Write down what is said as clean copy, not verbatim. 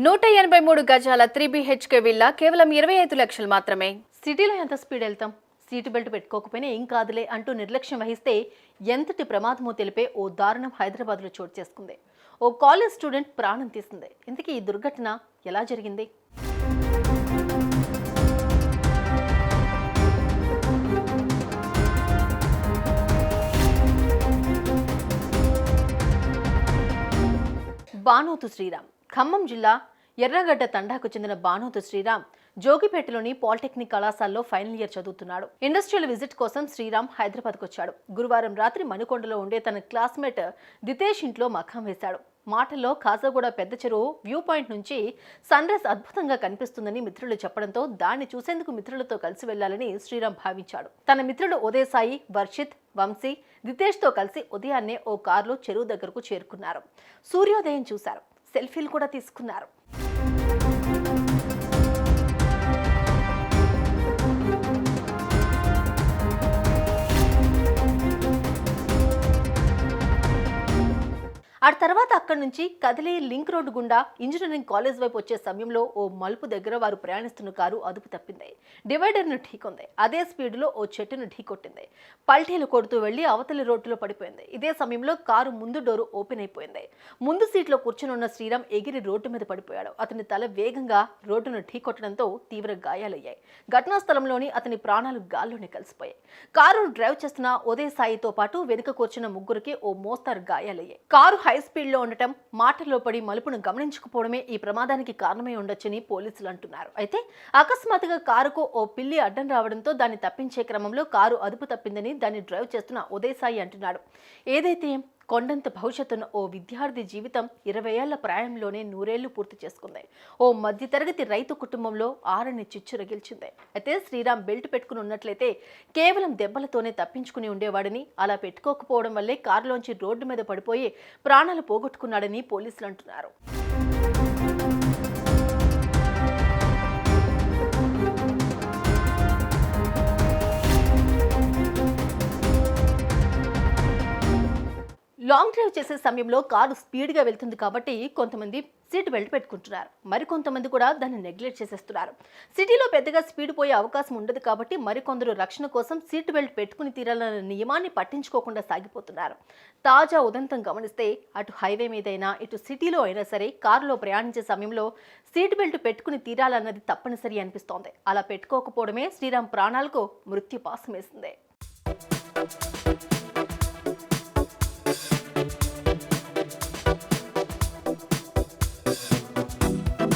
183 గజాల 3 BHK villa కేవలం 25 లక్షలు మాత్రమే. సిటీలో ఎంత స్పీడ్ వెళ్తాం? సీటు బెల్ట్ పెట్టుకోకపోయినా ఏం కాదులే అంటూ నిర్లక్ష్యం వహిస్తే ఎంతటి ప్రమాదమో తెలిపే ఓ దారుణం హైదరాబాద్లో చోటు చేసుకుంది. ఓ కాలేజ్ స్టూడెంట్ ప్రాణం తీసింది. ఇంతకీ ఈ దుర్ఘటన ఎలా జరిగింది? బానోతు శ్రీరామ్ ఖమ్మం జిల్లా ఎర్రగడ్డ తండాకు చెందిన బానోతు శ్రీరామ్ జోగిపేటలోని పాలిటెక్నిక్ కళాశాలలో ఫైనల్ ఇయర్ చదువుతున్నాడు. ఇండస్ట్రియల్ విజిట్ కోసం శ్రీరామ్ హైదరాబాద్కు వచ్చాడు. గురువారం రాత్రి మణికొండలో ఉండే తన క్లాస్మేట్ దితేష్ ఇంట్లో మఖం వేశాడు. మాటల్లో కాజాగూడ పెద్ద చెరువు వ్యూ పాయింట్ నుంచి సన్ రైజ్ అద్భుతంగా కనిపిస్తుందని మిత్రులు చెప్పడంతో దాన్ని చూసేందుకు మిత్రులతో కలిసి వెళ్లాలని శ్రీరామ్ భావించాడు. తన మిత్రుడు ఉదయ్ సాయి, వర్షిత్, వంశీ, దితేష్తో కలిసి ఉదయాన్నే ఓ కారులో చెరువు దగ్గరకు చేరుకున్నారు. సూర్యోదయం చూశారు. సెల్ఫీలు కూడా తీసుకున్నారు. ఆ తర్వాత అక్కడి నుంచి కదిలే లింక్ రోడ్డు గుండా ఇంజనీరింగ్ కాలేజ్ వైపు వచ్చే సమయంలో ఓ మలుపు దగ్గర వారు ప్రయాణిస్తున్న కారు అదుపు తప్పింది. డివైడర్ను ఢీకొంది. అదే స్పీడ్లో ఓ చెట్టును ఢీకొట్టింది. పల్టీలు కొడుతూ వెళ్లి అవతలి రోడ్డులో పడిపోయింది. ఇదే సమయంలో కారు ముందు డోరు ఓపెన్ అయిపోయింది. ముందు సీట్లో కూర్చుని శ్రీరామ్ ఎగిరి రోడ్డు మీద పడిపోయాడు. అతని తల వేగంగా రోడ్డును ఢీకొట్టడంతో తీవ్ర గాయాలయ్యాయి. ఘటనా స్థలంలోని అతని ప్రాణాలు గాల్లోనే కలిసిపోయాయి. కారును డ్రైవ్ చేస్తున్న ఉదయ్ సాయితో పాటు వెనుక కూర్చున్న ముగ్గురికి ఓ మోస్తారు గాయాలయ్యాయి. కారు హై స్పీడ్ లో ఉండటం, మాటల్లో పడి మలుపును గమనించకపోవడమే ఈ ప్రమాదానికి కారణమై ఉండొచ్చని పోలీసులు అంటున్నారు. అయితే అకస్మాత్తుగా కారుకు ఓ పిల్లి అడ్డం రావడంతో దాన్ని తప్పించే క్రమంలో కారు అదుపు తప్పిందని దాన్ని డ్రైవ్ చేస్తున్న ఉదయ్ సాయి అంటున్నాడు. ఏదైతే కొండంత భవిష్యత్తున్న ఓ విద్యార్థి జీవితం 20 ఏళ్ల ప్రాయంలోనే 100 ఏళ్లు పూర్తి చేసుకుంది. ఓ మధ్యతరగతి రైతు కుటుంబంలో ఆరని చిచ్చు రగిల్చింది. అయితే శ్రీరామ్ బెల్ట్ పెట్టుకుని ఉన్నట్లయితే కేవలం దెబ్బలతోనే తప్పించుకుని ఉండేవాడని, అలా పెట్టుకోకపోవడం వల్లే కారులోంచి రోడ్డు మీద పడిపోయి ప్రాణాలు పోగొట్టుకున్నాడని పోలీసులు అంటున్నారు. లాంగ్ డ్రైవ్ చేసే సమయంలో కారు స్పీడ్గా వెళ్తుంది కాబట్టి కొంతమంది సీట్ బెల్ట్ పెట్టుకుంటున్నారు. మరికొంతమంది కూడా దాన్ని నెగ్లెక్ట్ చేసేస్తున్నారు. సిటీలో పెద్దగా స్పీడ్ పోయే అవకాశం ఉండదు కాబట్టి మరికొందరు రక్షణ కోసం సీట్ బెల్ట్ పెట్టుకుని తీరాలన్న నియమాన్ని పట్టించుకోకుండా సాగిపోతున్నారు. తాజా ఉదంతం గమనిస్తే అటు హైవే మీదైనా ఇటు సిటీలో అయినా సరే కారులో ప్రయాణించే సమయంలో సీట్ బెల్ట్ పెట్టుకుని తీరాలన్నది తప్పనిసరి అనిపిస్తోంది. అలా పెట్టుకోకపోవడమే శ్రీరామ్ ప్రాణాలకు మృత్యుపాసం వేసింది.